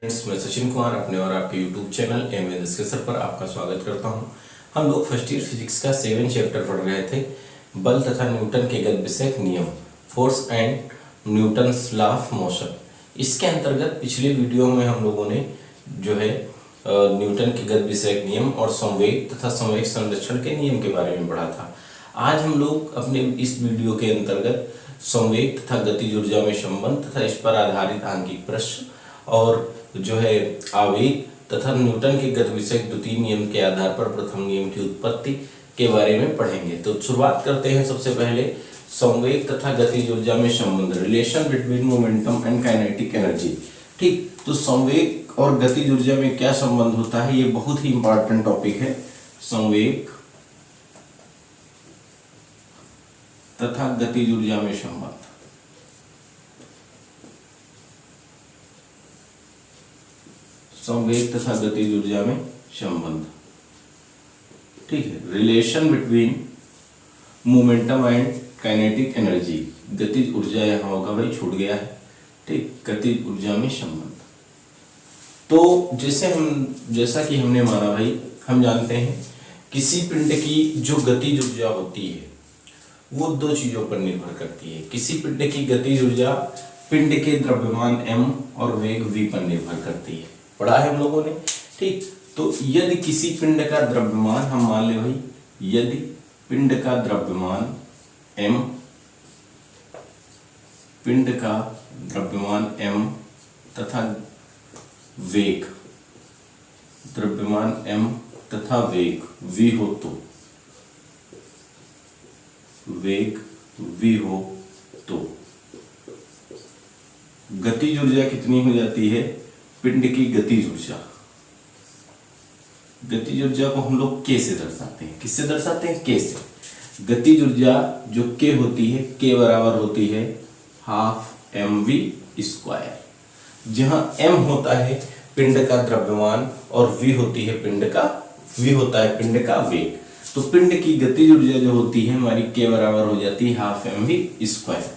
Friends, मैं सचिन कुमार अपने और आपके YouTube चैनल एम डिस्कसर पर आपका स्वागत करता हूं। हम लोग फर्स्ट ईयर फिजिक्स का 7 चैप्टर पढ़ रहे थे, बल तथा न्यूटन के गति विषयक नियम, force and Newton's law of motion. इसके अंतर्गत पिछले वीडियो में हम लोगों ने जो है न्यूटन के गति विषयक नियम और संवेग तथा संवेग संरक्षण के नियम के बारे में पढ़ा था। आज हम लोग अपने इस वीडियो के अंतर्गत संवेग तथा गतिज ऊर्जा में संबंध तथा इस पर आधारित आंकिक प्रश्न और जो है आवेग तथा न्यूटन के गति विषयक द्वितीय नियम के आधार पर प्रथम नियम की उत्पत्ति के बारे में पढ़ेंगे। तो शुरुआत करते हैं सबसे पहले संवेग तथा गतिज ऊर्जा में संबंध, relation between momentum and kinetic energy. ठीक, तो संवेग और गतिज ऊर्जा में क्या संबंध होता है, ये बहुत ही इंपॉर्टेंट टॉपिक है। संवेग तथा गतिज ऊर्जा में संबंध, संवेग तथा गतिज ऊर्जा में संबंध। ठीक है, relation between momentum and kinetic energy. गतिज ऊर्जा यहाँ होगा भाई, छूट गया है। ठीक, गतिज ऊर्जा में संबंध। तो जैसा कि हमने माना भाई, हम जानते हैं किसी पिंड की जो गतिज ऊर्जा होती है वो दो चीजों पर निर्भर करती है। किसी पिंड की गतिज ऊर्जा पिंड के द्रव्यमान m और वेग v पर निर्भर करती है, पढ़ा है हम लोगों ने। ठीक, तो यदि किसी पिंड का द्रव्यमान, हम मान ले भाई, यदि पिंड का द्रव्यमान m, पिंड का द्रव्यमान m तथा वेग, द्रव्यमान m तथा वेग v हो तो, वेग v हो तो गतिज ऊर्जा कितनी हो जाती है, पिंड की गतिज ऊर्जा। गतिज ऊर्जा को हम लोग k से दर्शाते हैं। किससे दर्शाते हैं? k से। गतिज ऊर्जा जो k होती है, k बराबर होती है हाफ mv स्क्वायर, जहां m होता है पिंड का द्रव्यमान और v होती है पिंड का, v होता है पिंड का वेग। तो पिंड की गतिज ऊर्जा जो होती है हमारी k बराबर हो जाती है हाफ mv स्क्वायर।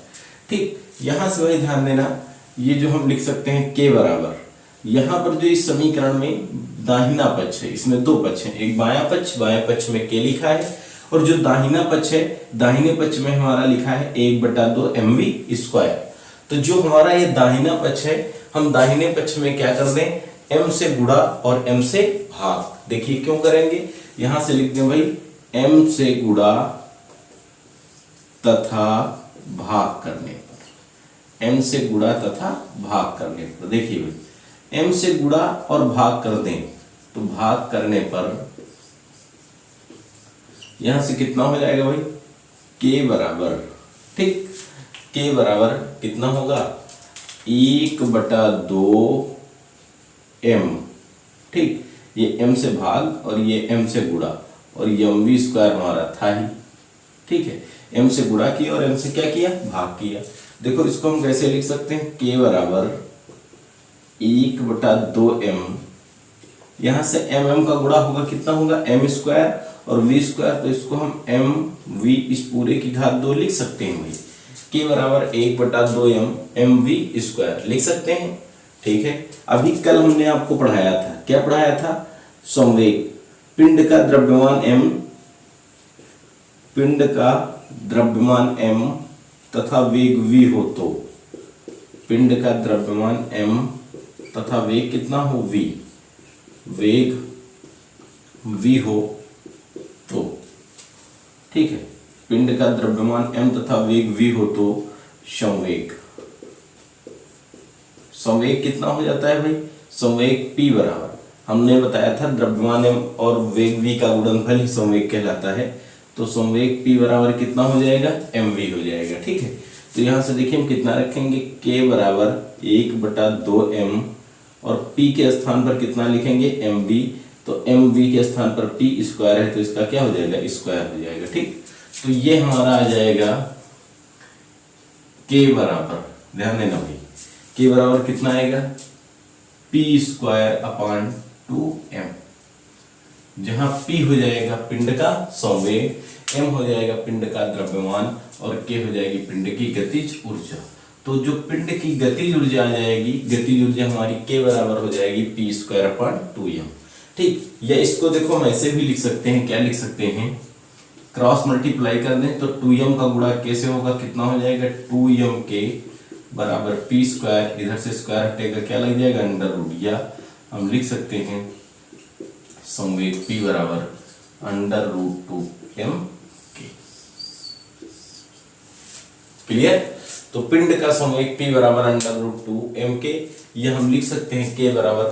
ठीक, यहां से वही ध्यान देना, ये जो हम लिख सकते हैं k बराबर, यहाँ पर जो इस समीकरण में दाहिना पक्ष है, इसमें दो पक्ष हैं, एक बायां पक्ष में k लिखा है, और जो दाहिना पक्ष है, दाहिने पक्ष में हमारा लिखा है 1/2 mv स्क्वायर। तो जो हमारा ये दाहिना पक्ष है, हम दाहिने पक्ष में क्या कर दें, m से गुणा और m से भाग। देखिए क्यों करेंगे, यहां से लिख दें भाई m से गुणा तथा भाग करने पर, m से गुणा तथा भाग करने पर। देखिए भाई, m से गुणा और भाग कर दें तो भाग करने पर यहां से कितना हो जाएगा भाई, k बराबर, ठीक, k बराबर कितना होगा, 1/2 m। ठीक, ये m से भाग और ये m से गुणा, और ये mv स्क्वायर हमारा था ही। ठीक है, m से गुणा किया और m से क्या किया, भाग किया। देखो इसको हम कैसे लिख सकते हैं, k बराबर 1/2 m, यहां से m का गुणा होगा, कितना होगा, m स्क्वायर और v स्क्वायर, तो इसको हम mv इस पूरे की घात 2 लिख सकते हैं भाई। k बराबर 1/2 mv स्क्वायर लिख सकते हैं। ठीक है, अभी कल हमने आपको पढ़ाया था, क्या पढ़ाया था, संवेग, पिंड का द्रव्यमान m, पिंड का द्रव्यमान m तथा वेग v हो तो, पिंड का द्रव्यमान m तथा वेग कितना हो, v, वेग v हो तो। ठीक है, पिंड का द्रव्यमान m तथा वेग v हो तो संवेग, संवेग कितना हो जाता है भाई, संवेग p बराबर, हमने बताया था द्रव्यमान m और वेग v का गुणनफल ही संवेग कहलाता है। तो संवेग p बराबर कितना हो जाएगा, mv हो जाएगा। ठीक है, तो यहां से देखिए हम कितना रखेंगे, k बराबर 1/2 m, और p के स्थान पर कितना लिखेंगे, mv, तो mv के स्थान पर p स्क्वायर है तो इसका क्या हो जाएगा, स्क्वायर हो जाएगा। ठीक, तो ये हमारा आ जाएगा k बराबर, ध्यान देना भाई, k बराबर कितना आएगा, p स्क्वायर अपान 2m, जहां p हो जाएगा पिंड का संवेग, m हो जाएगा पिंड का द्रव्यमान और k हो जाएगी पिंड की गतिज ऊर्जा। तो जो पिंड की गतिज ऊर्जा आ जाएगी, गतिज ऊर्जा हमारी के बराबर हो जाएगी p²/2m। ठीक, या इसको देखो हम ऐसे भी लिख सकते हैं, क्या लिख सकते हैं, क्रॉस मल्टीप्लाई कर दें तो 2m का गुणा कैसे होगा, कितना हो जाएगा 2m के बराबर p², इधर से स्क्वायर हटेगा क्या लग जाएगा √, या हम लिख सकते हैं संवेग p बराबर √2m के। क्लियर? तो पिंड का संवेग p बराबर √2m के, यह हम लिख सकते हैं k बराबर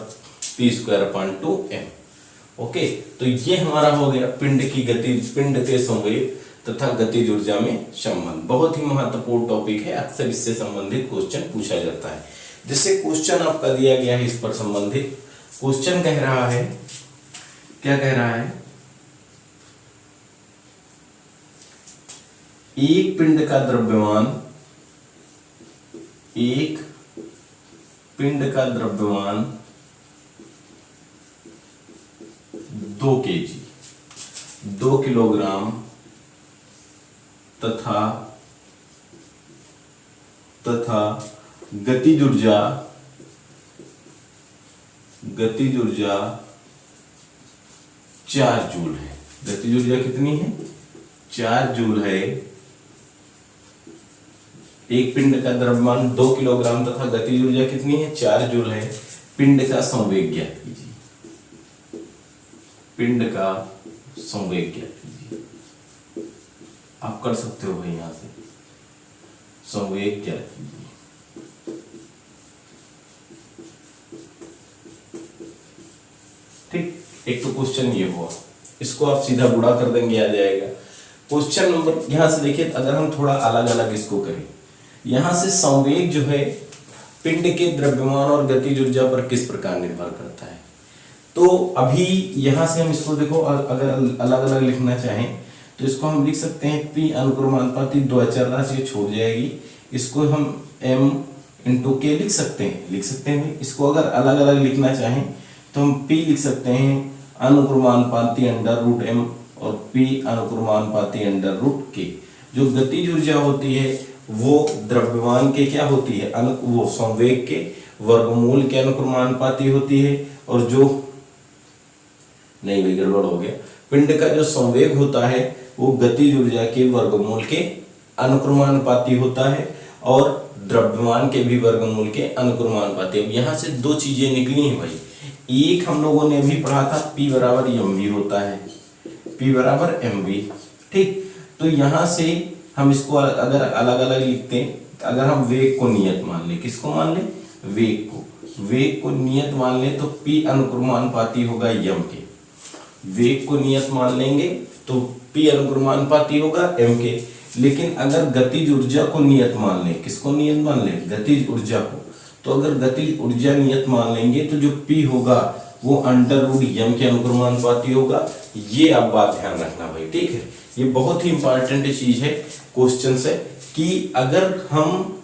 p²/2m। ओके, तो ये हमारा हो गया पिंड की गति, पिंड के संवेग तथा गतिज ऊर्जा में संबंध। बहुत ही महत्वपूर्ण टॉपिक है, अक्सर इससे संबंधित क्वेश्चन पूछा जाता है। जैसे क्वेश्चन आपका दिया गया है इस पर संबंधित, क्वेश्चन कह रहा है, क्या कह रहा है, एक पिंड का द्रव्यमान, एक पिंड का द्रव्यमान 2 kg, 2 किलोग्राम तथा गतिज ऊर्जा 4 जूल है। गतिज ऊर्जा कितनी है, 4 जूल है। एक पिंड का द्रव्यमान 2 किलोग्राम तथा गतिज ऊर्जा कितनी है, 4 जूल है। पिंड का संवेग ज्ञात कीजिए, पिंड का संवेग ज्ञात कीजिए। आप कर सकते हो भाई, यहां से संवेग ज्ञात कीजिए। ठीक, एक तो क्वेश्चन ये हुआ, इसको आप सीधा गुणा कर देंगे, आ जाएगा। क्वेश्चन नंबर यहां से देखिए, अगर हम थोड़ा अलग अलग इसको करें, यहां से संवेग जो है पिंड के द्रव्यमान और गतिज ऊर्जा पर किस प्रकार निर्भर करता है। तो अभी यहां से हम इसको देखो, अगर अलग अलग लिखना चाहें तो इसको हम लिख सकते हैं P अनुक्रमानुपाती दो अचर राशि छूट जाएगी, इसको हम M × K लिख सकते हैं। इसको अगर अलग अलग लिखना चाहें तो हम P लिख सकते हैं अनुक्रमानुपाती √m और P अनुक्रमानुपाती √k। जो गतिज ऊर्जा होती है वो द्रव्यमान के क्या होती है, वो संवेग के वर्गमूल के अनुक्रमानुपाती होती है, और जो नहीं भाई गड़बड़ हो गया, पिंड का जो संवेग होता है वो गतिज ऊर्जा के वर्गमूल के अनुक्रमानुपाती होता है, और द्रव्यमान के भी वर्गमूल के अनुक्रमानुपाती। अब यहाँ से दो चीजें निकली हैं भाई, एक हम लोगों ने अभी पढ़ा था P बराबर mv होता है, P बराबर mv। ठीक, तो यहाँ से हम इसको अगर अलग अलग लिखते हैं, अगर हम वेग को नियत मान ले, किसको मान ले, वेग को नियत मान ले तो P अनुक्रमानुपाती होगा m के। वेग को नियत मान लेंगे तो P अनुक्रमानुपाती होगा m के। लेकिन अगर गतिज ऊर्जा को नियत मान लें, किसको नियत मान लें, गतिज ऊर्जा को, तो अगर गतिज ऊर्जा नियत मान लेंगे तो जो P होगा वो √m के अनुक्रमानुपाती होगा। ये आप बात ध्यान रखना भाई, ठीक है। ये बहुत ही इंपॉर्टेंट चीज है क्वेश्चन से, कि अगर हम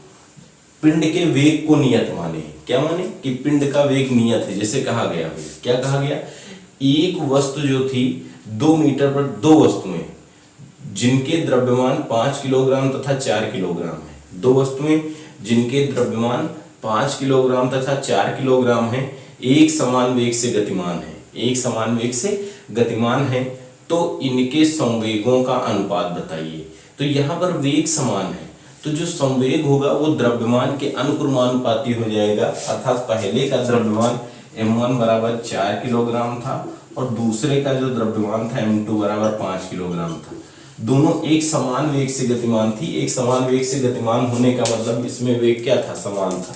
पिंड के वेग को नियत माने, क्या माने कि पिंड का वेग नियत है, जैसे कहा गया भाई, क्या कहा गया, एक वस्तु जो थी 2 मीटर पर, दो वस्तुएं जिनके द्रव्यमान 5 किलोग्राम तथा 4 किलोग्राम है, दो वस्तुएं जिनके द्रव्यमान 5 किलोग्राम तथा 4 किलोग्राम है, एक समान वेग से गतिमान है, एक समान वेग से गतिमान है, तो इनके संवेगों का अनुपात बताइए। तो यहाँ पर वेग समान है, तो जो संवेग होगा वो द्रव्यमान के अनुक्रमानुपाती हो जाएगा, अर्थात पहले का द्रव्यमान m1 बराबर 4 किलोग्राम था और दूसरे का जो द्रव्यमान था m2 बराबर 5 किलोग्राम था। दोनों एक समान वेग से गतिमान थी, एक समान वेग से गतिमान होने का मतलब इसमें वेग क्या था, समान था।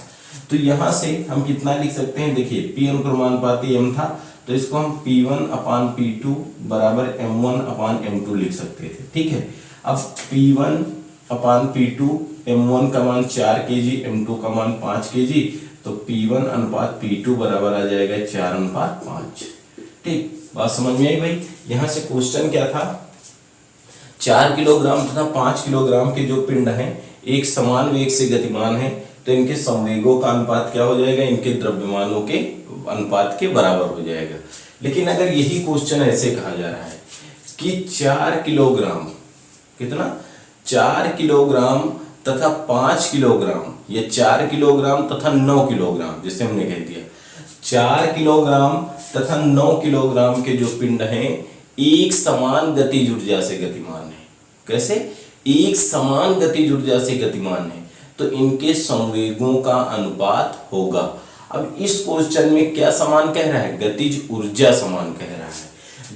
तो यहाँ से हम कितना लिख सकते हैं, देखिए P अनुक्रमानुपाती m था, तो इसको हम P1/P2 बराबर m1/m2 लिख सकते थे, ठीक है। अब P1/P2, m1 का मान 4 kg, m2 का मान 5 kg, तो P1/P2 बराबर आ जाएगा 4/5। ठीक, बात समझ में आई भाई। यहाँ से क्वेश्चन क्या था, 4 किलोग्राम तथा 5 किलोग्राम के जो पिंड हैं एक समान वेग से गतिमान है, तो इनके संवेगों का अनुपात क्या हो जाएगा, इनके द्रव्यमानों के अनुपात के बराबर हो जाएगा। लेकिन अगर यही क्वेश्चन ऐसे कहा जा रहा है कि 4 किलोग्राम, कितना, 4 किलोग्राम तथा 5 किलोग्राम या 4 किलोग्राम तथा 9 किलोग्राम, जैसे हमने कह दिया 4 किलोग्राम तथा 9 किलोग्राम के जो पिंड हैं एक समान गतिज ऊर्जा से गतिमान है। कैसे? एक समान गतिज ऊर्जा से गतिमान है, तो इनके संवेगों का अनुपात होगा। अब इस क्वेश्चन में क्या समान कह रहा है? गतिज ऊर्जा समान कह रहा है।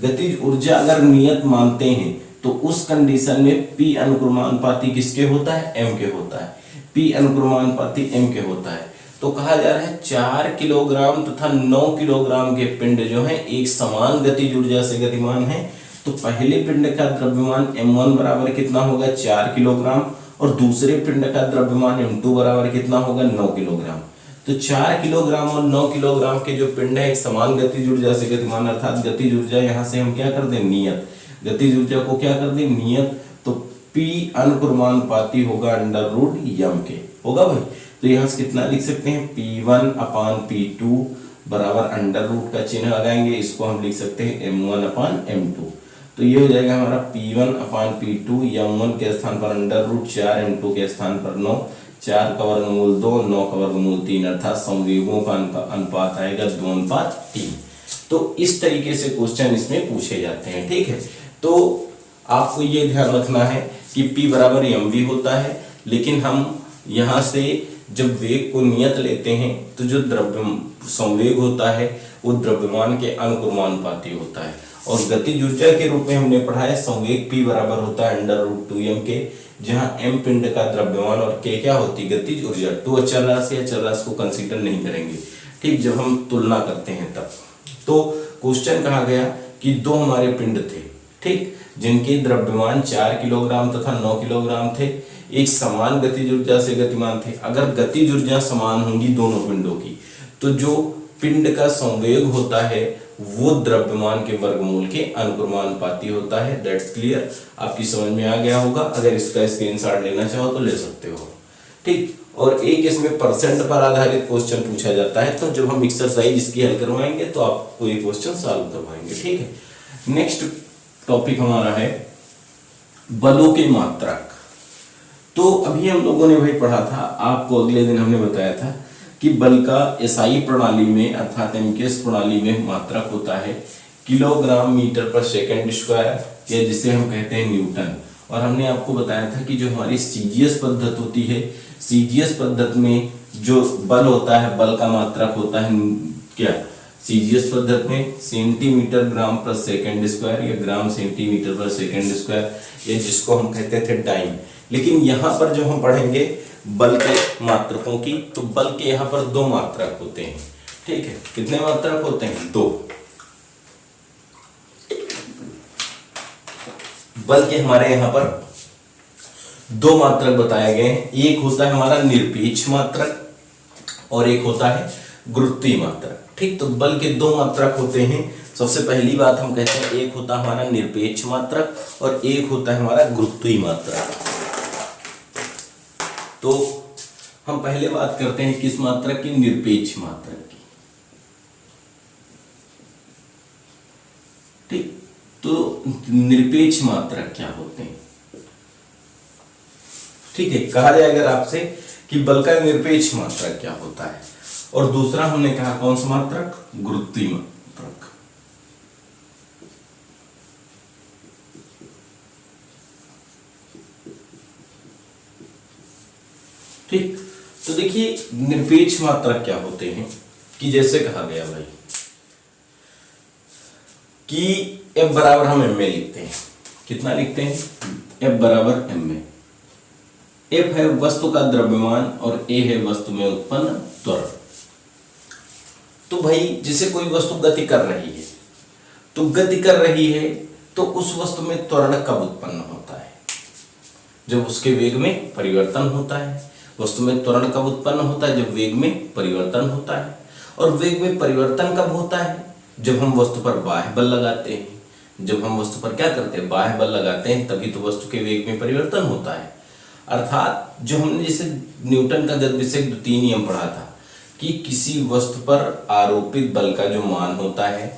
गतिज ऊर्जा अगर नियत मानते हैं तो उस कंडीशन में P अनुक्रमानुपाती किसके होता है? M के होता है। P अनुक्रमानुपाती M के होता है। तो कहा जा रहा है 4 किलोग्राम तथा 9 किलोग्राम के पिंड जो हैं एक समान गतिज ऊर्जा से गतिमान हैं। तो पहले पिंड का द्रव्यमान m1 बराबर कितना होगा? 4 किलोग्राम, और दूसरे पिंड का द्रव्यमान m2 बराबर कितना होगा? 9 किलोग्राम। तो 4 किलोग्राम और 9 किलोग्राम के जो पिंड है एक समान गतिज ऊर्जा से गतिमान, अर्थात गतिज ऊर्जा यहाँ से हम क्या कर दें? नियत। गतिज ऊर्जा को क्या कर दें? नियत। तो P अनुक्रमानुपाती होगा √m के, होगा भाई। तो यहाँ से कितना लिख सकते हैं? P1/P2 बराबर √ का चिन्ह लगाएंगे, इसको हम लिख सकते हैं m1/m2। तो ये हो जाएगा हमारा P1/P2, m1 के स्थान पर √4, m2 के स्थान पर 9, 4 का वर्गमूल 2, 9 का वर्गमूल 3, अर्थात संवेगों का अनुपात आएगा 2:3। तो इस तरीके से क्वेश्चन इसमें पूछे जाते हैं। ठीक है, तो आपको ये ध्यान रखना है कि P बराबर mv होता है, लेकिन हम यहाँ से जब वेग को नियत लेते हैं तो जो संवेग होता है वो द्रव्यमान के अनुक्रमानुपाती होता है। और गतिज ऊर्जा के रूप में हमने पढ़ा है संवेग P बराबर होता है √2m के, जहाँ m पिंड का द्रव्यमान और k क्या होती है? गतिज ऊर्जा। 2 अचर राशि या चर राशि को कंसीडर नहीं करेंगे, ठीक, जब हम तुलना करते हैं तब। तो क्वेश्चन कहा गया कि 2 हमारे पिंड थे, ठीक, जिनके द्रव्यमान 4 किलोग्राम तथा 9 किलोग्राम थे, एक समान गतिज ऊर्जा से गतिमान थे। अगर गतिज ऊर्जा समान होंगी दोनों पिंडों की, तो जो पिंड का संवेग होता है वो द्रव्यमान के वर्गमूल के अनुक्रमानुपाती होता है। दैट्स क्लियर, आपकी समझ में आ गया होगा। अगर इसका स्क्रीनशॉट लेना चाहो तो ले सकते हो, ठीक। और एक इसमें परसेंट पर आधारित क्वेश्चन पूछा जाता है, तो जब हम एक्सरसाइज इसकी हल करवाएंगे तो आपको ये क्वेश्चन सॉल्व करवाएंगे, ठीक है। नेक्स्ट टॉपिक हमारा है बलों के मात्रक। तो अभी हम लोगों ने भाई पढ़ा था, आपको अगले दिन हमने बताया था कि बल का एसआई प्रणाली में अर्थात एमकेएस प्रणाली में मात्रक होता है किलोग्राम मीटर पर सेकंड स्क्वायर, या जिसे हम कहते हैं न्यूटन। और हमने आपको बताया था कि जो हमारी सीजीएस पद्धत होती है, सीजीएस पद्धत में जो बल होता है, बल का मात्रक होता है क्या? सीजीएस पद्धत में सेंटीमीटर ग्राम पर सेकंड स्क्वायर या ग्राम सेंटीमीटर पर सेकंड स्क्वायर, या जिसको हम कहते थे टाइम। लेकिन यहाँ पर जो हम पढ़ेंगे बल के मात्रकों की, तो बल के यहाँ पर 2 मात्रक होते हैं, ठीक है। कितने मात्रक होते हैं? 2। बल के हमारे यहाँ पर 2 मात्रक बताए गए हैं। एक होता है हमारा निरपेक्ष मात्रक और एक होता है गुरुत्वीय मात्रक, ठीक। तो बल के 2 मात्रक होते हैं। सबसे पहली बात हम कहते हैं एक होता है हमारा निरपेक्ष मात्रक और एक होता है हमारा गुरुत्वीय मात्रक। तो हम पहले बात करते हैं किस मात्रक की? निरपेक्ष मात्रक की, ठीक। तो निरपेक्ष मात्रक क्या होते हैं? ठीक है, कहा जाए अगर आपसे कि बल का निरपेक्ष मात्रक क्या होता है, और दूसरा हमने कहा कौन सा मात्रक? गुरुत्वीय मात्रक। ठीक, तो देखिए निरपेक्ष मात्रक क्या होते हैं कि जैसे कहा गया भाई कि F बराबर हम m में लिखते हैं। कितना लिखते हैं? F बराबर m में। F है वस्तु का द्रव्यमान और A है वस्तु में उत्पन्न त्वरण। तो भाई जैसे कोई वस्तु गति कर रही है, तो गति कर रही है तो उस वस्तु में त्वरण कब उत्पन्न होता है? जब उसके वेग में परिवर्तन होता है। वस्तु में त्वरण कब उत्पन्न होता है? जब वेग में परिवर्तन होता है। और वेग में परिवर्तन कब होता है? जब हम वस्तु पर बाह्य बल लगाते हैं। जब हम वस्तु पर क्या करते हैं? बाह्य बल लगाते हैं, तभी तो वस्तु के वेग में परिवर्तन होता है। अर्थात जो हमने जैसे न्यूटन का गतिविषयक द्वितीय नियम पढ़ा था कि किसी वस्तु पर आरोपित बल का जो मान होता है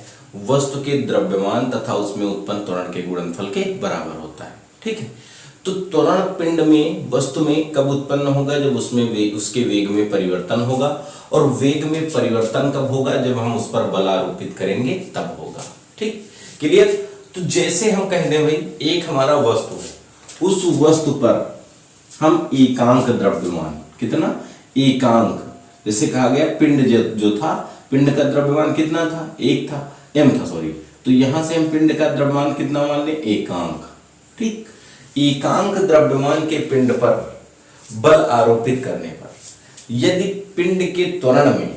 वस्तु के द्रव्यमान तथा उसमें उत्पन्न त्वरण के गुणनफल के बराबर होता है, ठीक है। तो त्वरण पिंड में वस्तु में कब उत्पन्न होगा? जब उसमें उसके वेग में परिवर्तन होगा, और वेग में परिवर्तन कब होगा? जब हम उस पर बल आरोपित करेंगे तब होगा। ठीक, क्लियर? तो जैसे हम कह दें भाई एक हमारा वस्तु है, उस वस्तु पर हम एकांक द्रव्यमान, कितना एकांक, जैसे कहा गया पिंड जो था, पिंड का द्रव्यमान कितना था? एक था, m था सॉरी, तो यहां से हम पिंड का द्रव्यमान कितना मान लें? एकांक। ठीक, एकांक द्रव्यमान के पिंड पर बल आरोपित करने पर यदि पिंड के त्वरण में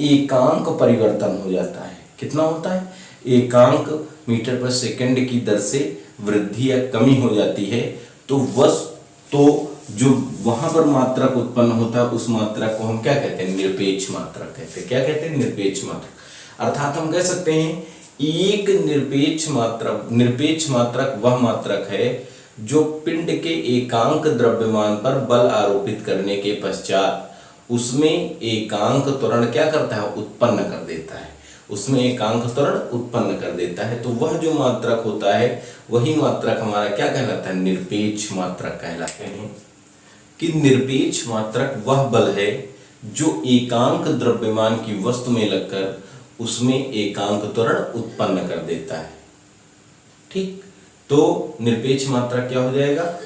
एकांक परिवर्तन हो जाता है, कितना होता है? एकांक मीटर पर सेकंड की दर से वृद्धि या कमी हो जाती है, तो जो वहां पर मात्रक उत्पन्न होता है उस मात्रक को हम क्या कहते हैं? निरपेक्ष मात्रक कहते हैं। क्या कहते हैं? निरपेक्ष मात्रक। अर्थात हम कह सकते हैं एक निरपेक्ष मात्रक वह मात्रक है जो पिंड के एकांक द्रव्यमान पर बल आरोपित करने के पश्चात उसमें एकांक त्वरण क्या करता है? उत्पन्न कर देता है। उसमें एकांक त्वरण उत्पन्न कर देता है। तो वह जो मात्रक होता है वही मात्रक हमारा क्या कहलाता है? निरपेक्ष मात्रक कहलाते हैं। कि निरपेक्ष मात्रक वह बल है जो एकांक द्रव्यमान की वस्तु में लगकर उसमें एकांक त्वरण उत्पन्न कर देता है। ठीक, तो निरपेक्ष मात्रक क्या हो जाएगा?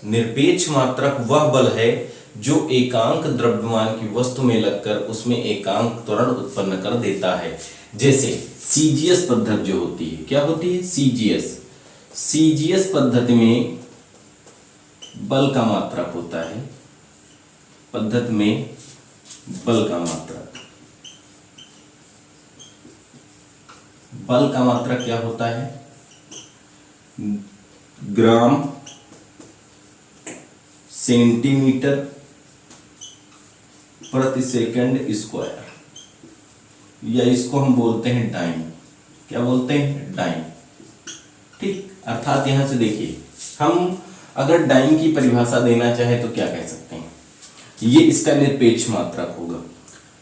निरपेक्ष मात्रक वह बल है जो एकांक द्रव्यमान की वस्तु में लगकर उसमें एकांक त्वरण उत्पन्न कर देता है। जैसे सीजीएस पद्धति जो होती है, क्या होती है? सीजीएस पद्धति में बल का मात्रक होता है, पद्धति में बल का मात्रक क्या होता है? ग्राम सेंटीमीटर प्रति सेकंड स्क्वायर, या इसको हम बोलते हैं डाइन। क्या बोलते हैं? डाइन। ठीक, अर्थात यहां से देखिए, हम अगर डाइन की परिभाषा देना चाहे तो क्या कह सकते हैं? ये इसका निरपेक्ष मात्रक होगा।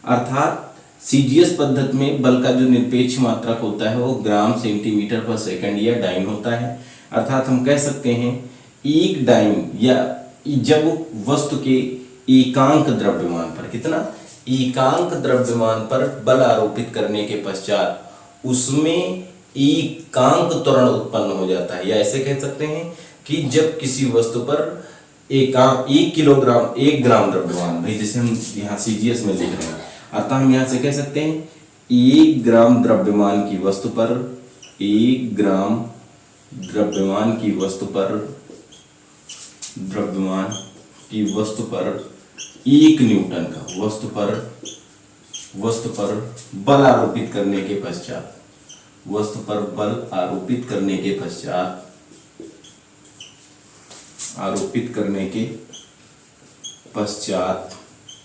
अर्थात सीजीएस पद्धति में बल का जो निरपेक्ष मात्रक होता है वो ग्राम सेंटीमीटर पर सेकंड या डाइन होता है। अर्थात हम कह सकते हैं एक डाइन, या जब वस्तु के एकांक द्रव्यमान पर, कितना? एकांक द्रव्यमान पर बल आरोपित करने के पश्चात उसमें एकांक त्वरण उत्पन्न हो जाता है। या ऐसे कह सकते हैं कि जब किसी वस्तु पर एक ग्राम द्रव्यमान, भाई जैसे हम यहाँ सीजीएस में लिख रहे हैं, अतः हम यहाँ से कह सकते हैं 1 ग्राम द्रव्यमान की वस्तु पर 1 ग्राम द्रव्यमान की वस्तु पर 1 न्यूटन का वस्तु पर बल आरोपित करने के पश्चात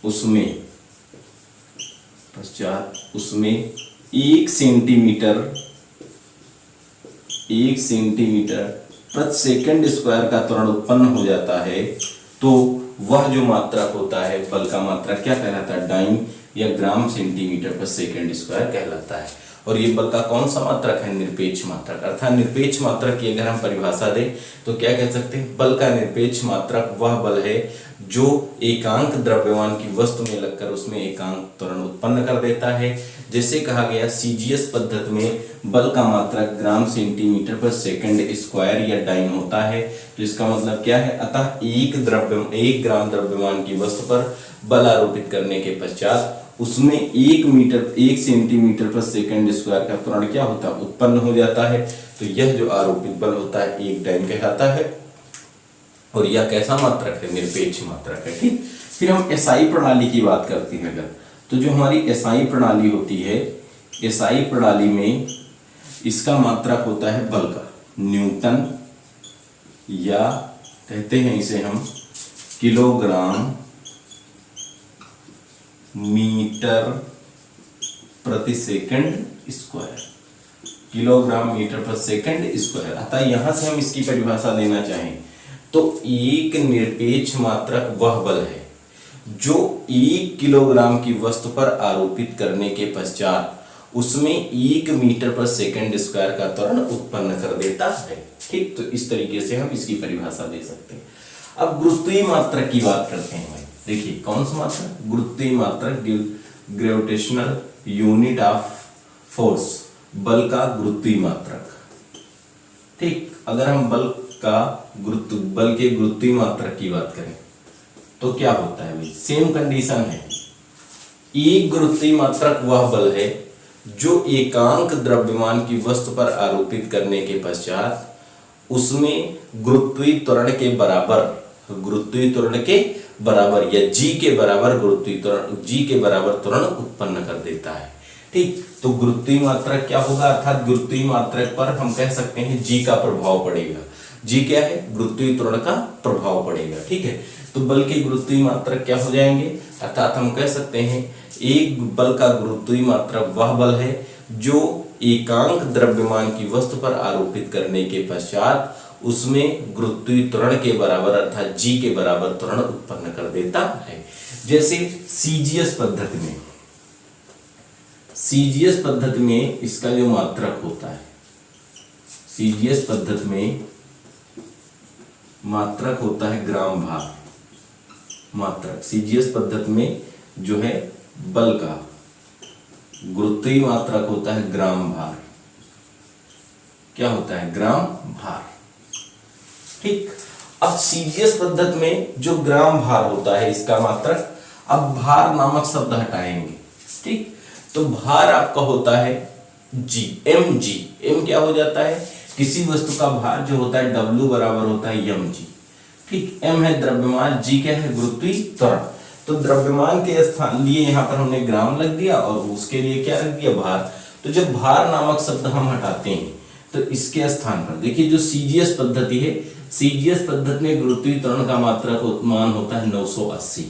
उसमें 1 सेंटीमीटर प्रति सेकंड स्क्वायर का त्वरण उत्पन्न हो जाता है, तो वह जो मात्रक होता है बल का मात्रक क्या कहलाता है? डाइन या ग्राम सेंटीमीटर पर सेकंड स्क्वायर कहलाता है। और ये बल का कौन सा मात्रक है? निरपेक्ष मात्रक। अर्थात निरपेक्ष मात्रक की अगर हम परिभाषा दें तो क्या कह सकते हैं? बल का निरपेक्ष मात्रक वह बल है जो एकांक द्रव्यमान की वस्तु में लगकर उसमें एकांक त्वरण उत्पन्न कर देता है। जैसे कहा गया सीजीएस पद्धति में बल का मात्रक ग्राम सेंटीमीटर पर सेकंड स्क्वायर या डाइन होता है। तो इसका मतलब क्या है? अतः 1 ग्राम द्रव्यमान की वस्तु पर बल आरोपित करने के पश्चात उसमें 1 सेंटीमीटर पर सेकंड स्क्वायर का त्वरण क्या होता है? उत्पन्न हो जाता है। तो यह जो आरोपित बल होता है 1 डाइन कहलाता है। और यह कैसा मात्रक है? निरपेक्ष मात्रक है। ठीक, फिर हम एसआई प्रणाली की बात करते हैं अगर, तो जो हमारी एसआई प्रणाली होती है, एसआई प्रणाली में इसका मात्रक होता है बल का न्यूटन, या कहते हैं इसे हम किलोग्राम मीटर प्रति सेकंड स्क्वायर, किलोग्राम मीटर प्रति सेकंड स्क्वायर। अतः यहां से हम इसकी परिभाषा देना चाहें तो एक निरपेक्ष मात्रक वह बल है जो 1 किलोग्राम की वस्तु पर आरोपित करने के पश्चात उसमें 1 मीटर पर सेकंड स्क्वायर का त्वरण उत्पन्न कर देता है। ठीक, तो इस तरीके से हम इसकी परिभाषा दे सकते हैं। अब गुरुत्वीय मात्रक की बात करते हैं भाई। देखिए कौन सा मात्रक, गुरुत्वीय मात्रक, ग्रेविटेशनल यूनिट ऑफ फोर्स, बल का गुरुत्वीय मात्रक। ठीक, अगर हम बल के गुरुत्वीय मात्रक की बात करें तो क्या होता है भाई, सेम कंडीशन है। एक गुरुत्वीय मात्रक वह बल है जो एकांक द्रव्यमान की वस्तु पर आरोपित करने के पश्चात उसमें गुरुत्वीय त्वरण के बराबर या g के बराबर त्वरण उत्पन्न कर देता है। ठीक, तो गुरुत्वीय मात्रक क्या होगा, अर्थात गुरुत्वीय मात्रक पर हम कह सकते हैं g का प्रभाव पड़ेगा। g क्या है, गुरुत्वीय त्वरण का प्रभाव पड़ेगा। ठीक है, तो बल के गुरुत्वीय मात्रक क्या हो जाएंगे, अर्थात हम कह सकते हैं एक बल का गुरुत्वीय मात्रक वह बल है जो एकांक द्रव्यमान की वस्तु पर आरोपित करने के पश्चात उसमें गुरुत्वीय त्वरण के बराबर अर्थात g के बराबर त्वरण उत्पन्न कर देता है। जैसे सीजीएस पद्धति में इसका जो मात्रक होता है, सीजीएस पद्धति में मात्रक होता है ग्राम भार मात्रक। सीजीएस पद्धति में जो है बल का गुरुत्वीय मात्रक होता है ग्राम भार। क्या होता है, ग्राम भार। ठीक, अब सीजीएस पद्धति में जो ग्राम भार होता है इसका मात्रक, अब भार नामक शब्द हटाएंगे। ठीक, तो भार आपका होता है जी, एम क्या हो जाता है, किसी वस्तु का भार जो होता है W बराबर होता है mg। ठीक, m है द्रव्यमान, g क्या है, गुरुत्वीय त्वरण। तो द्रव्यमान के स्थान लिए यहाँ पर हमने ग्राम लग दिया और उसके लिए क्या रख दिया, भार। तो जब भार नामक शब्द हम हटाते हैं तो इसके स्थान पर देखिए जो सीजीएस पद्धति है, सीजीएस पद्धति में गुरुत्वीय त्वरण का मात्रक मान होता है 980।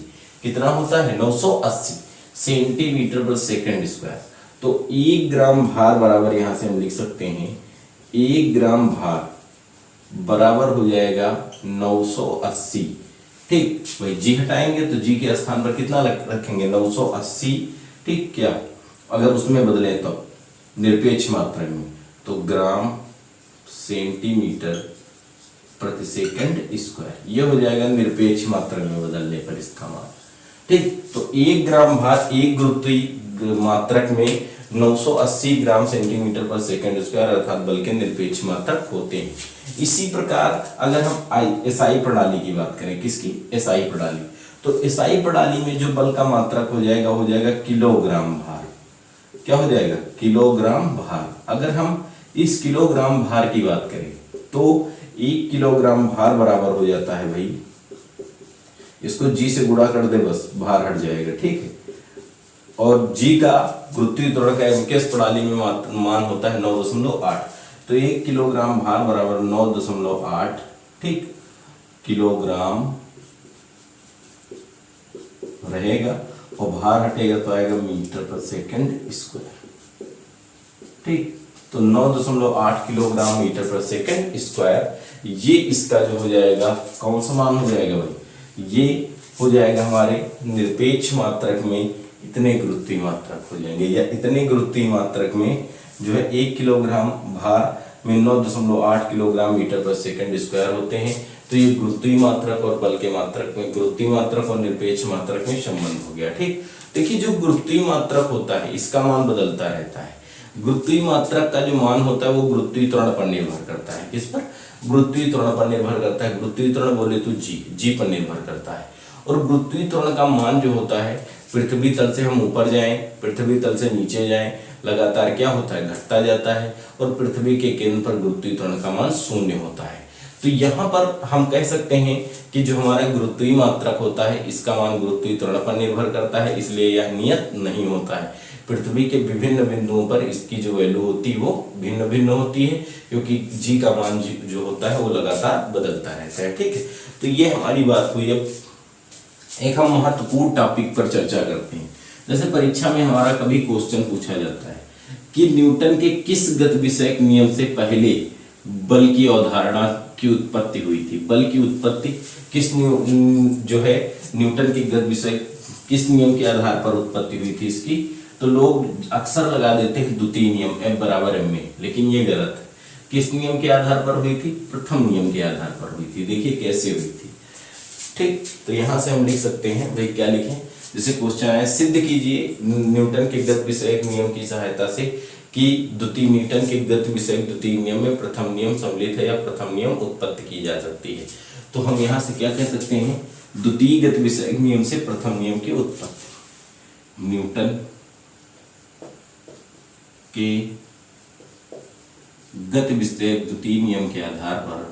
कितना होता है, 980 सेंटीमीटर पर सेकंड स्क्वायर। तो 1 ग्राम भार बराबर यहां से हम लिख सकते हैं 1 ग्राम भार बराबर हो जाएगा 980। ठीक, वही जी हटाएंगे तो जी के स्थान पर कितना रखेंगे, 980। ठीक, क्या अगर उसमें बदले तो निरपेक्ष मात्रक में तो ग्राम सेंटीमीटर प्रति सेकंड स्क्वायर, ये हो जाएगा निरपेक्ष मात्रक में बदलने पर इसका मान। ठीक, तो 1 ग्राम भार एक गुरुत्वीय मात्रक में 980 ग्राम सेंटीमीटर पर सेकंड स्क्वायर अर्थात बल के निरपेक्ष मात्रक होते हैं। इसी प्रकार अगर हम एसआई प्रणाली की बात करें, किसकी, एसआई प्रणाली, तो एसआई प्रणाली में जो बल का मात्रक हो जाएगा किलोग्राम भार। क्या हो जाएगा, किलोग्राम भार। अगर हम इस किलोग्राम भार की बात करें तो 1 किलोग्राम भार बराबर हो जाता है भाई, इसको जी से गुणा कर दे बस, भार हट जाएगा। ठीक है, और जी का गुरुत्वीय त्वरण का एमकेएस प्रणाली में मान होता है 9.8। तो 1 किलोग्राम भार बराबर 9.8 ठीक किलोग्राम रहेगा और भार हटेगा तो आएगा मीटर पर सेकंड स्क्वायर। ठीक, तो 9.8 किलोग्राम मीटर पर सेकंड स्क्वायर, ये इसका जो हो जाएगा कौन सा मान हो जाएगा भाई, ये हो जाएगा हमारे निरपेक्ष मात्रक में इतने गुरुत्वीय मात्रक हो जाएंगे, या इतने गुरुत्वीय मात्रक में जो है 1 किलोग्राम भार में 9.8 किलोग्राम मीटर पर सेकंड स्क्वायर होते हैं। तो ये गुरुत्वीय मात्रक और बल के मात्रक में, गुरुत्वीय मात्रक और निरपेक्ष मात्रक में संबंध हो गया। ठीक, देखिए जो गुरुत्वीय मात्रक होता है इसका मान बदलता रहता है। गुरुत्वीय मात्रक का जो मान होता है वो गुरुत्वीय त्वरण पर निर्भर करता है। किस पर, गुरुत्वीय त्वरण पर निर्भर करता है। गुरुत्वीय त्वरण बोले तो जी पर निर्भर करता है। और गुरुत्वीय त्वरण का मान जो होता है, पृथ्वी तल से हम ऊपर जाएं, पृथ्वी तल से नीचे जाएं, लगातार क्या होता है, घटता जाता है। और पृथ्वी के केंद्र पर गुरुत्वीय त्वरण का मान 0 होता है। तो यहाँ पर हम कह सकते हैं कि जो हमारा गुरुत्वीय मात्रक होता है इसका मान गुरुत्वीय त्वरण पर निर्भर करता है, इसलिए यह नियत नहीं होता है। पृथ्वी के विभिन्न बिंदुओं पर इसकी जो वैल्यू होती है वो भिन्न भिन्न होती है, क्योंकि जी का मान जो होता है वो लगातार बदलता रहता है। ठीक है, तो ये हमारी बात हुई। अब एक हम महत्वपूर्ण टॉपिक पर चर्चा करते हैं। जैसे परीक्षा में हमारा कभी क्वेश्चन पूछा जाता है कि न्यूटन के किस गतिविषयक नियम से पहले बल की अवधारणा की उत्पत्ति हुई थी। बल की उत्पत्ति किस जो है न्यूटन की गतिविषयक किस नियम के आधार पर उत्पत्ति हुई थी इसकी, तो लोग अक्सर लगा देते हैं द्वितीय नियम F बराबर m में, लेकिन ये गलत है। किस नियम के आधार पर हुई थी? प्रथम नियम के आधार पर हुई थी। देखिए कैसे हुई थी। ठीक, तो यहां से हम लिख सकते हैं, भाई क्या लिखें, जैसे क्वेश्चन आया, सिद्ध कीजिए न्यूटन के गति विषयक नियम की सहायता से कि द्वितीय न्यूटन के गति विषयक द्वितीय नियम में प्रथम नियम सम्मिलित है या प्रथम नियम उत्पत्ति की जा सकती है। तो हम यहाँ से क्या कह सकते हैं? द्वितीय गति विषयक नियम से प्रथम नियम की उत्पत्ति। न्यूटन के गति विषयक द्वितीय नियम के आधार पर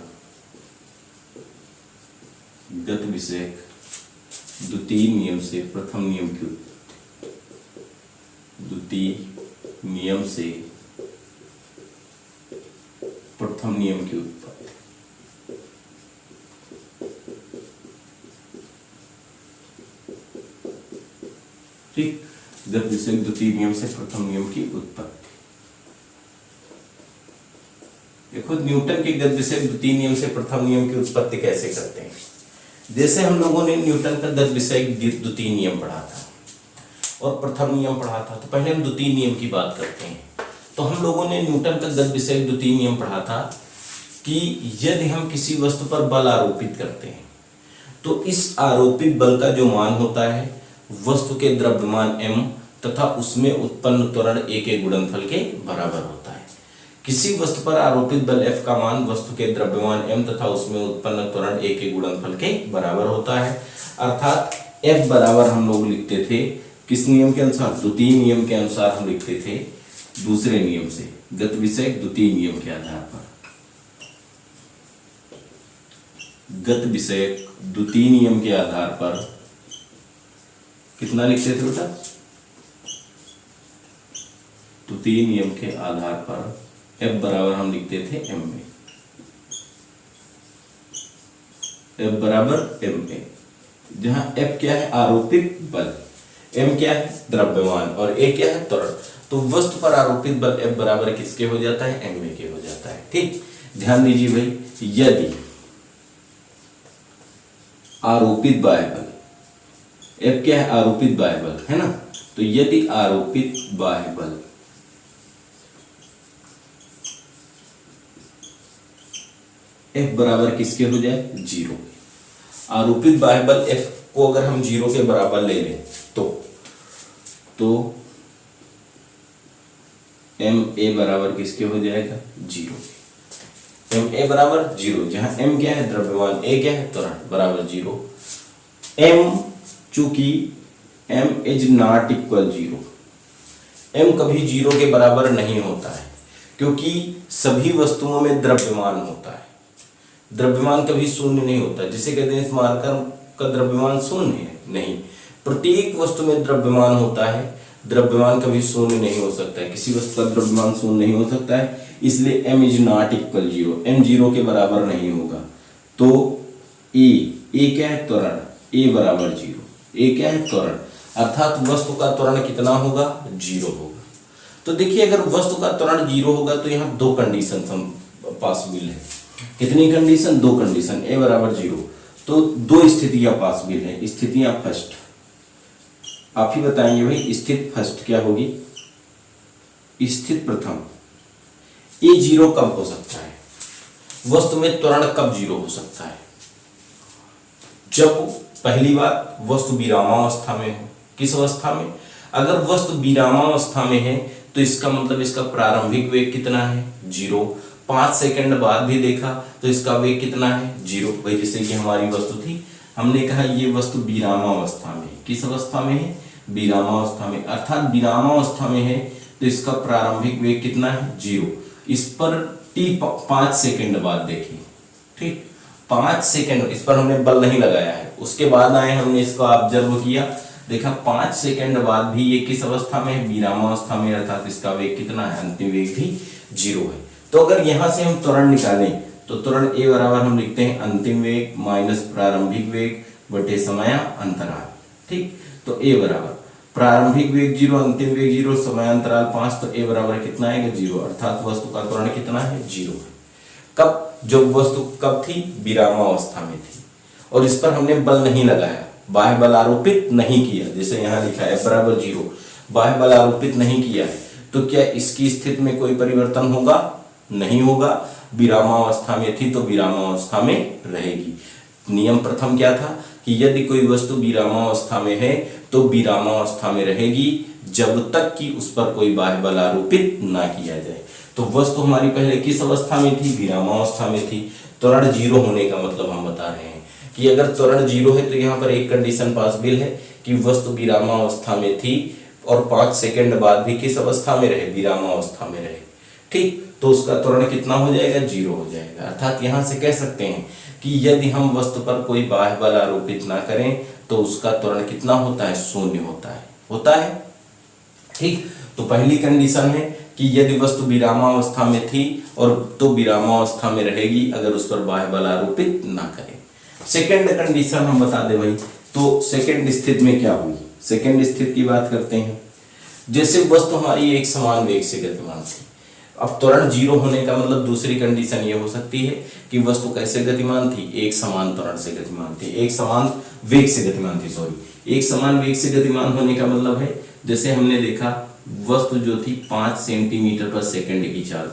गति विषयक द्वितीय नियम से प्रथम नियम की उत्पत्ति। द्वितीय नियम से प्रथम नियम की उत्पत्ति। ठीक, गति विषयक द्वितीय नियम से प्रथम नियम की उत्पत्ति। देखो न्यूटन के गति विषयक द्वितीय नियम से प्रथम नियम की उत्पत्ति कैसे करते हैं। जैसे हम लोगों ने न्यूटन का गति विषयक द्वितीय नियम पढ़ा था और प्रथम नियम पढ़ा था, तो पहले हम द्वितीय नियम की बात करते हैं। तो हम लोगों ने न्यूटन का गति विषयक द्वितीय नियम पढ़ा था कि यदि हम किसी वस्तु पर बल आरोपित करते हैं तो इस आरोपित बल का जो मान होता है वस्तु के द्रव्यमान m तथा उसमें उत्पन्न त्वरण a के गुणनफल के बराबर होता है। किसी वस्तु पर आरोपित बल F का मान वस्तु के द्रव्यमान m तथा उसमें उत्पन्न त्वरण a के गुणनफल के बराबर होता है। अर्थात F बराबर हम लोग लिखते थे किस नियम के अनुसार? द्वितीय नियम के अनुसार हम लिखते थे, दूसरे नियम से, गति विषयक द्वितीय नियम के आधार पर। गति विषयक द्वितीय नियम के आधार पर कितना लिखते थे बेटा? द्वितीय नियम के आधार पर F बराबर हम लिखते थे m में। F बराबर m में, जहां F क्या है? आरोपित बल, m क्या है? द्रव्यमान, और a क्या है? त्वरण। तो वस्तु पर आरोपित बल F बराबर किसके हो जाता है? m के हो जाता है। ठीक, ध्यान दीजिए भाई, यदि आरोपित बाह्य बल, F क्या है? आरोपित बाह्य बल, है ना। तो यदि आरोपित बाह्य बल F बराबर किसके हो जाए? 0। आरोपित बाह्य बल F को अगर हम 0 के बराबर ले लें तो ma बराबर किसके हो जाएगा? 0। ma बराबर 0, जहां m क्या है? द्रव्यमान, a क्या है? त्वरण, बराबर 0। m चूंकि m is not equal 0, m कभी 0 के बराबर नहीं होता है, क्योंकि सभी वस्तुओं में द्रव्यमान होता है। द्रव्यमान कभी शून्य नहीं होता। जिसे कहते हैं इस मार्कर का द्रव्यमान शून्य है, नहीं, प्रत्येक वस्तु में द्रव्यमान होता है। द्रव्यमान कभी शून्य नहीं हो सकता है, किसी वस्तु का द्रव्यमान शून्य नहीं हो सकता है, इसलिए m is not equal 0, m 0 के बराबर नहीं होगा। तो a क्या है? त्वरण, a बराबर 0, a क्या है? त्वरण, अर्थात वस्तु का त्वरण कितना होगा? 0 होगा। तो देखिए अगर वस्तु का त्वरण 0 होगा तो यहाँ दो कंडीशन पॉसिबल है। कितनी कंडीशन? दो कंडीशन, a बराबर 0। तो दो स्थितियां पॉसिबल है। स्थितियां फर्स्ट आप ही बताएंगे भाई, स्थिति फर्स्ट क्या होगी? स्थिति प्रथम, a 0 कब हो सकता है? वस्तु में त्वरण कब 0 हो सकता है? जब पहली बात वस्तु विरामावस्था में हो। किस अवस्था में? अगर वस्तु विरामावस्था में है तो इसका मतलब इसका प्रारंभिक वेग कितना है? 0। 5 सेकंड बाद भी देखा तो इसका वेग कितना है? 0। भाई जैसे कि हमारी वस्तु थी, हमने कहा ये वस्तु विरामावस्था में। किस अवस्था में है? विरामावस्था में, अर्थात विरामावस्था में है तो इसका प्रारंभिक वेग कितना है? 0। इस पर t 5 सेकंड बाद देखिए, ठीक, 5 सेकंड इस पर हमने बल नहीं लगाया है, उसके बाद आए हमने इसको ऑब्जर्व किया, देखा 5 सेकंड बाद भी ये किस अवस्था में है? विरामावस्था में, अर्थात इसका वेग कितना है? अंतिम वेग भी 0 है। तो अगर यहां से हम त्वरण निकालें तो त्वरण a बराबर हम लिखते हैं अंतिम वेग माइनस प्रारंभिक वेग बटे समय अंतराल। ठीक, तो a बराबर प्रारंभिक वेग 0, अंतिम वेग 0, समय अंतराल 5, तो a बराबर कितना आएगा? 0, अर्थात वस्तु का त्वरण कितना है? 0 है। कब? जब वस्तु कब थी? विरामावस्था में थी, और इस पर हमने बल नहीं लगाया, बाह्य बल आरोपित नहीं किया, जैसे यहाँ लिखा है F बराबर 0। बाह्य बल आरोपित नहीं किया है, तो क्या इसकी स्थिति में कोई परिवर्तन होगा? नहीं होगा। विरामावस्था में थी तो विरामावस्था में रहेगी। नियम प्रथम क्या था कि यदि कोई वस्तु विरामावस्था में है तो विरामावस्था में रहेगी जब तक कि उस पर कोई बाह्य बल आरोपित ना किया जाए। तो वस्तु हमारी पहले किस अवस्था में थी? विरामावस्था में थी। त्वरण जीरो होने का मतलब हम बता रहे हैं कि अगर त्वरण जीरो है तो यहाँ पर एक कंडीशन पॉसिबल है कि वस्तु विरामावस्था में थी और 5 सेकंड बाद भी किस अवस्था में रहे? विरामावस्था में रहे। ठीक, तो उसका त्वरण कितना हो जाएगा? जीरो हो जाएगा। अर्थात यहाँ से कह सकते हैं कि यदि हम वस्तु पर कोई बाह्य बल आरोपित ना करें तो उसका त्वरण कितना होता है? शून्य होता है। ठीक, तो पहली कंडीशन है कि यदि वस्तु विरामावस्था में थी और तो विरामावस्था में रहेगी अगर उस पर बाह्य बल आरोपित ना करें। सेकंड कंडीशन हम बता दें भाई, तो सेकंड स्थिति में क्या हुई? सेकंड स्थिति की बात करते हैं। जैसे वस्तु हमारी एक समान वेग से गतिमान थी। अब त्वरण जीरो होने का मतलब दूसरी कंडीशन ये हो सकती है कि वस्तु कैसे गतिमान थी? एक समान त्वरण से गतिमान थी, एक समान वेग से गतिमान थी। सॉरी, एक समान वेग से गतिमान होने का मतलब है जैसे हमने देखा वस्तु जो थी 5 सेंटीमीटर पर सेकंड की चाल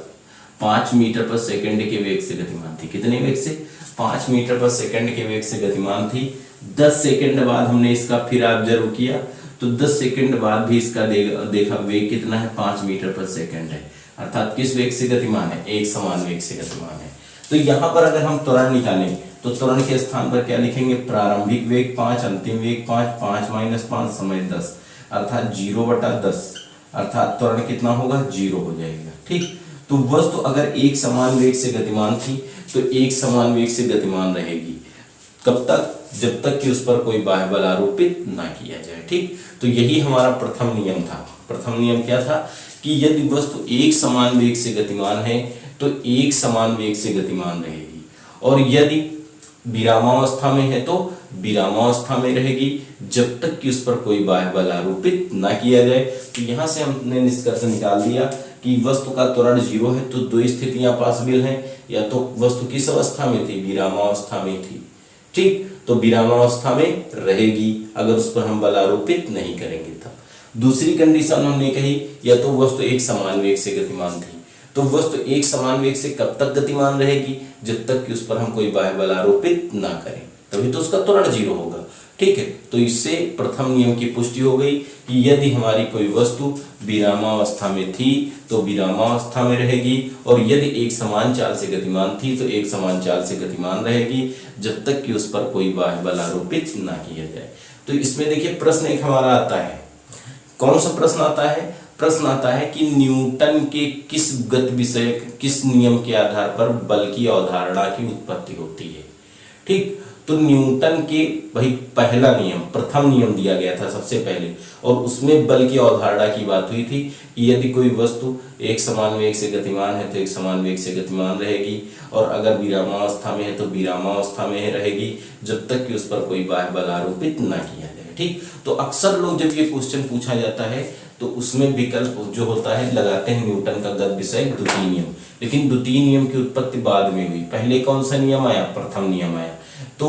5 मीटर पर सेकंड के वेग से गतिमान थी। कितने वेग से? 5 मीटर पर सेकंड के वेग से गतिमान थी। 10 सेकंड बाद हमने इसका फिर ऑब्जर्व किया तो 10 सेकंड बाद भी इसका देखा वेग कितना है? 5 मीटर पर सेकंड है। अर्थात किस वेग से गतिमान है? एक समान वेग से गतिमान है। तो यहाँ पर अगर हम त्वरण निकालें तो त्वरण के स्थान पर क्या लिखेंगे? प्रारंभिक वेग 5, अंतिम वेग 5, 5 माइनस 5 समय 10, अर्थात 0/10, अर्थात त्वरण कितना होगा? जीरो हो जाएगा। ठीक, तो वस्तु अगर एक समान वेग से गतिमान थी तो एक समान वेग से गतिमान रहेगी। कब तक? जब तक कि उस पर कोई बाह्य बल आरोपित ना किया जाए। ठीक, तो यही हमारा प्रथम नियम था। प्रथम नियम क्या था कि यदि वस्तु एक समान वेग से गतिमान है तो एक समान वेग से गतिमान रहेगी और यदि विरामावस्था में है तो विरामावस्था में रहेगी जब तक कि उस पर कोई बाह्य बल आरोपित ना किया जाए। तो यहाँ से हमने निष्कर्ष निकाल दिया कि वस्तु का त्वरण जीरो है तो दो स्थितियां पॉसिबल हैं, या तो वस्तु किस अवस्था में थी? विरामावस्था में थी। ठीक, तो विरामावस्था में रहेगी अगर उस पर हम बल आरोपित नहीं करेंगे तब। दूसरी कंडीशन हमने कही या तो वस्तु एक समान वेग से गतिमान थी, तो वस्तु एक समान वेग से कब तक गतिमान रहेगी? जब तक कि उस पर हम कोई बाह्य बल आरोपित ना करें, तभी तो उसका त्वरण जीरो होगा। ठीक है, तो इससे प्रथम नियम की पुष्टि हो गई कि यदि हमारी कोई वस्तु विरामावस्था में थी तो विरामावस्था में रहेगी और यदि एक समान चाल से गतिमान थी तो एक समान चाल से गतिमान रहेगी जब तक कि उस पर कोई बाह्य बल आरोपित ना किया जाए। तो इसमें देखिए प्रश्न एक हमारा आता है। कौन सा प्रश्न आता है? प्रश्न आता है कि न्यूटन के किस गति विषय किस नियम के आधार पर बल की अवधारणा की उत्पत्ति होती है। ठीक, तो न्यूटन के भाई पहला नियम प्रथम नियम दिया गया था सबसे पहले और उसमें बल की अवधारणा की बात हुई थी कि यदि कोई वस्तु एक समान वेग से गतिमान है तो एक समान वेग से गतिमान रहेगी और अगर विरामावस्था में है तो विरामावस्था में रहेगी जब तक कि उस पर कोई बाह्य बल आरोपित ना किया जाए। ठीक, तो अक्सर लोग जब ये क्वेश्चन पूछा जाता है तो उसमें विकल्प जो होता है लगाते हैं न्यूटन का गति विषय द्वितीय नियम, लेकिन द्वितीय नियम की उत्पत्ति बाद में हुई। पहले कौन सा नियम आया? प्रथम नियम आया। तो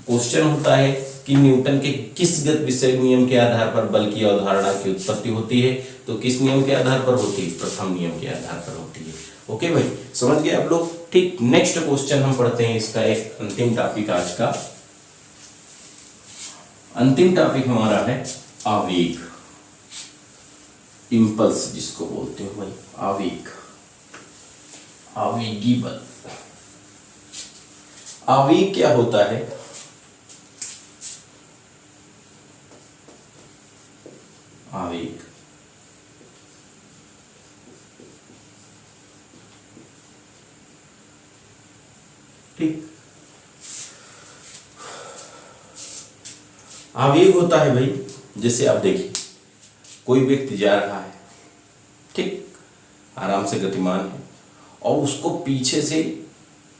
क्वेश्चन होता है कि न्यूटन के किस गति विषय नियम के आधार पर बल की अवधारणा की उत्पत्ति होती है? तो किस नियम के आधार पर होती है? प्रथम नियम के आधार पर होती है। ओके भाई, समझ गए आप लोग? ठीक, नेक्स्ट क्वेश्चन हम पढ़ते हैं। इसका एक अंतिम टॉपिक आज का अंतिम टॉपिक हमारा है आवेग, इंपल्स जिसको बोलते हो भाई, आवेग, आवेगी बल। आवेग क्या होता है? आवेग ठीक, आवेग होता है भाई जैसे आप देखिए कोई व्यक्ति जा रहा है, ठीक, आराम से गतिमान है और उसको पीछे से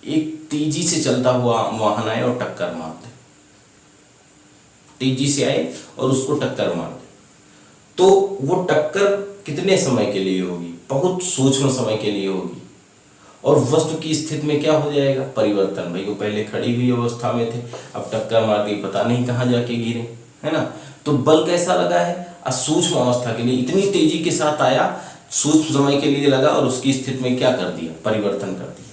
एक तेजी से चलता हुआ वाहन आए और टक्कर मार दे, तेजी से आए और उसको टक्कर मार दे, तो वो टक्कर कितने समय के लिए होगी? बहुत सूक्ष्म समय के लिए होगी और वस्तु की स्थिति में क्या हो जाएगा? परिवर्तन। भाई वो पहले खड़ी हुई अवस्था में थे, अब टक्कर मार के पता नहीं कहाँ जाके गिरे, है ना। तो बल कैसा लगा है? सूक्ष्म अवस्था के लिए इतनी तेजी के साथ आया, सूक्ष्म समय के लिए लगा और उसकी स्थिति में क्या कर दिया, परिवर्तन कर दिया।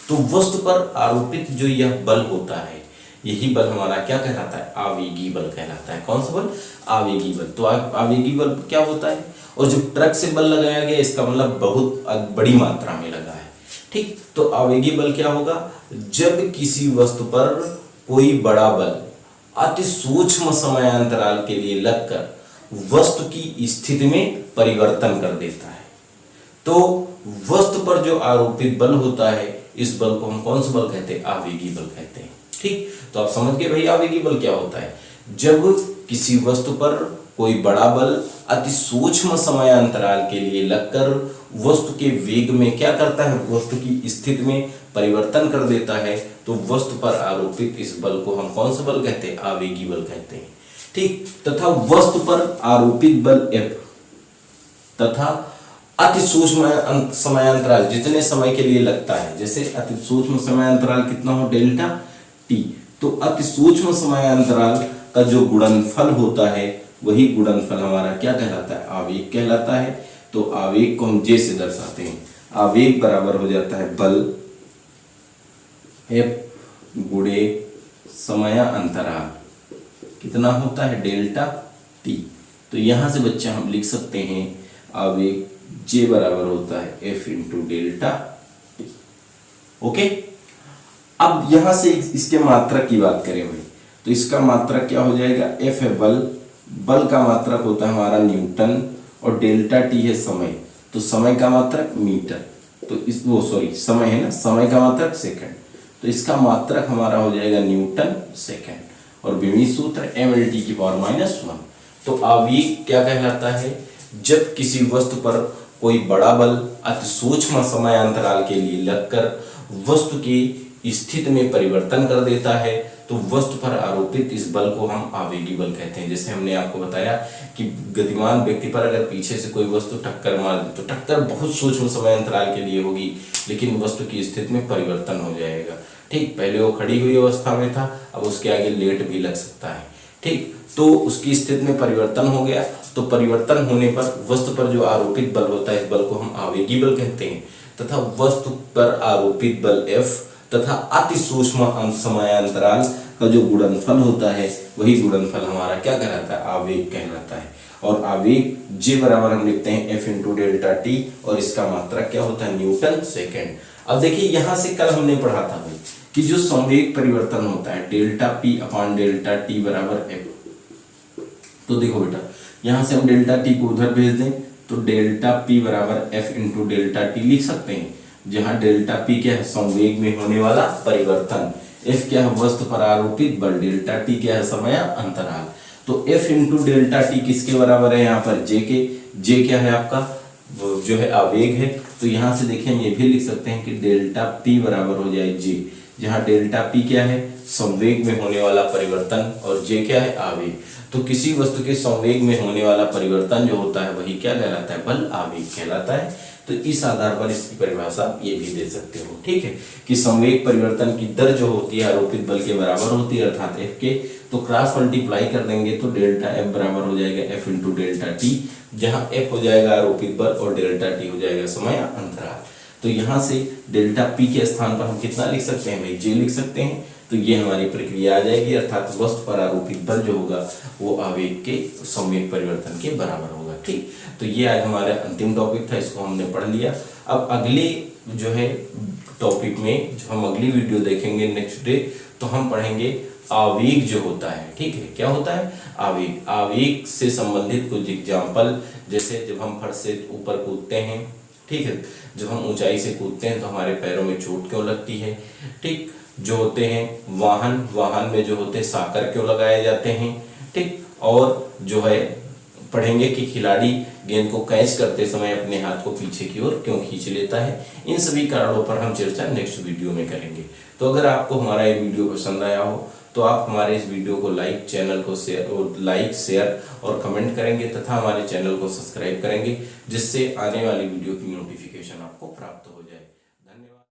तो वस्तु पर आरोपित जो यह बल होता है, यही बल हमारा क्या कहलाता है, आवेगी बल कहलाता है। कौन सा बल, आवेगी बल। तो आवेगी बल क्या होता है, और जो ट्रक से बल लगाया गया इसका मतलब बहुत बड़ी मात्रा में लगा है, ठीक। तो आवेगी बल क्या होगा, जब किसी वस्तु पर कोई बड़ा बल अति सूक्ष्म समयांतराल के लिए लगकर वस्तु की स्थिति में परिवर्तन कर देता है। तो वस्तु पर जो आरोपित बल होता है, इस बल को हम कौन सा बल कहते हैं, आवेगी बल कहते हैं, ठीक। तो आप समझ गए भाई आवेगी बल क्या होता है, जब किसी वस्तु पर कोई बड़ा बल अति सूक्ष्म समयांतराल के लिए लगकर वस्तु के वेग में क्या करता है, वस्तु की स्थिति में परिवर्तन कर देता है, तो वस्तु पर आरोपित इस बल को हम कौन सा बल कहते हैं, आवेगी बल कहते हैं, ठीक। तथा वस्तु पर आरोपित बल F तथा अति सूक्ष्म समयांतराल जितने समय के लिए लगता है, जैसे अति सूक्ष्म समयांतराल कितना हो, डेल्टा t, तो अति सूक्ष्म समयांतराल का जो गुणनफल होता है वही गुणनफल हमारा क्या कहलाता है, आवेग कहलाता है। तो आवेग को हम J से दर्शाते हैं, आवेग बराबर हो जाता है बल F गुणे समयांतराल कितना होता है, डेल्टा t। तो यहां से बच्चा हम लिख सकते हैं आवेग J बराबर होता है F into delta t। Okay, अब यहां से इसके मात्रक की बात करें भाई, तो इसका मात्रक क्या हो जाएगा, F है बल, बल का मात्रक होता है हमारा न्यूटन, और डेल्टा t है समय, तो समय का मात्रक मीटर, तो इस वो सॉरी समय है ना, समय का मात्रक सेकंड, तो इसका मात्रक हमारा हो जाएगा न्यूटन सेकंड, और विमीय सूत्र mLT की पावर -1। तो आवेग क्या कहलाता है, जब किसी वस्तु पर कोई बड़ा बल अति सूक्ष्म समयांतराल के लिए लगकर वस्तु की स्थिति में परिवर्तन कर देता है, तो वस्तु पर आरोपित इस बल को हम आवेगी बल कहते हैं। जैसे हमने आपको बताया कि गतिमान व्यक्ति पर अगर पीछे से कोई वस्तु टक्कर मार दे तो टक्कर बहुत सूक्ष्म समयांतराल के लिए होगी, लेकिन वस्तु की स्थिति में परिवर्तन हो जाएगा, ठीक। पहले वो खड़ी हुई अवस्था में था, अब उसके आगे लेट भी लग सकता है, ठीक। तो उसकी स्थिति में परिवर्तन हो गया, तो परिवर्तन होने पर वस्तु पर जो आरोपित बल होता है, इस बल को हम आवेगी बल कहते हैं। तथा वस्तु पर आरोपित बल F तथा अति सूक्ष्म समयांतराल का जो गुणनफल होता है, वही गुणनफल हमारा क्या कहलाता है, आवेग कहलाता है। और आवेग J बराबर हम लिखते हैं F इंटू डेल्टा t, और इसका मात्रक क्या होता है, न्यूटन सेकेंड। अब देखिए यहां से कल हमने पढ़ा था भाई कि जो संवेग परिवर्तन होता है delta p upon delta t बराबर F। तो देखो बेटा, यहां से हम डेल्टा t को उधर भेज दें तो डेल्टा p बराबर F इंटू डेल्टा t लिख सकते हैं, जहां डेल्टा p क्या है, संवेग में होने वाला परिवर्तन, F क्या है, वस्तु पर आरोपित बल, डेल्टा t क्या है, समय अंतराल। तो F इंटू डेल्टा t किसके बराबर है, यहाँ पर J के, J क्या है आपका जो है आवेग है, तो यहाँ से देखिए हम ये भी लिख सकते हैं कि डेल्टा p बराबर हो जाए J, जहाँ डेल्टा p क्या है, संवेग में होने वाला परिवर्तन, और J क्या है, आवेग। तो किसी वस्तु के संवेग में होने वाला परिवर्तन जो होता है वही क्या कहलाता है, बल आवेग कहलाता है। तो इस आधार पर इसकी परिभाषा ये भी दे सकते हो, ठीक है, कि संवेग परिवर्तन की दर जो होती है आरोपित बल के बराबर होती है, अर्थात F के, तो क्रॉस मल्टीप्लाई कर देंगे तो डेल्टा F बराबर हो जाएगा F इंटू डेल्टा t, जहाँ F हो जाएगा आरोपित बल और डेल्टा t हो जाएगा समय अंतराल। तो यहाँ से डेल्टा p के स्थान पर हम कितना लिख सकते हैं भाई, J लिख सकते हैं। तो ये हमारी प्रक्रिया आ जाएगी, अर्थात वस्तु पर आरोपित बल जो होगा वो आवेग के संवेग परिवर्तन के बराबर होगा, ठीक। तो ये आज हमारा अंतिम टॉपिक था, इसको हमने पढ़ लिया। अब अगले जो है टॉपिक में जो हम अगली वीडियो देखेंगे नेक्स्ट डे, तो हम पढ़ेंगे आवेग जो होता है, ठीक है, क्या होता है, आवेग। आवेग से संबंधित कुछ एग्जाम्पल, जैसे जब हम फर्श से ऊपर कूदते हैं, ठीक है, जब हम ऊंचाई से कूदते हैं तो हमारे पैरों में चोट क्यों लगती है, ठीक। जो होते हैं वाहन में जो होते हैं साकर क्यों लगाए जाते हैं, ठीक। और जो है पढ़ेंगे कि खिलाड़ी गेंद को कैच करते समय अपने हाथ को पीछे की ओर क्यों खींच लेता है। इन सभी कारणों पर हम चर्चा नेक्स्ट वीडियो में करेंगे। तो अगर आपको हमारा ये वीडियो पसंद आया हो तो आप हमारे इस वीडियो को लाइक, चैनल को शेयर और कमेंट करेंगे तथा हमारे चैनल को सब्सक्राइब करेंगे, जिससे आने वाली वीडियो की नोटिफिकेशन आपको प्राप्त हो।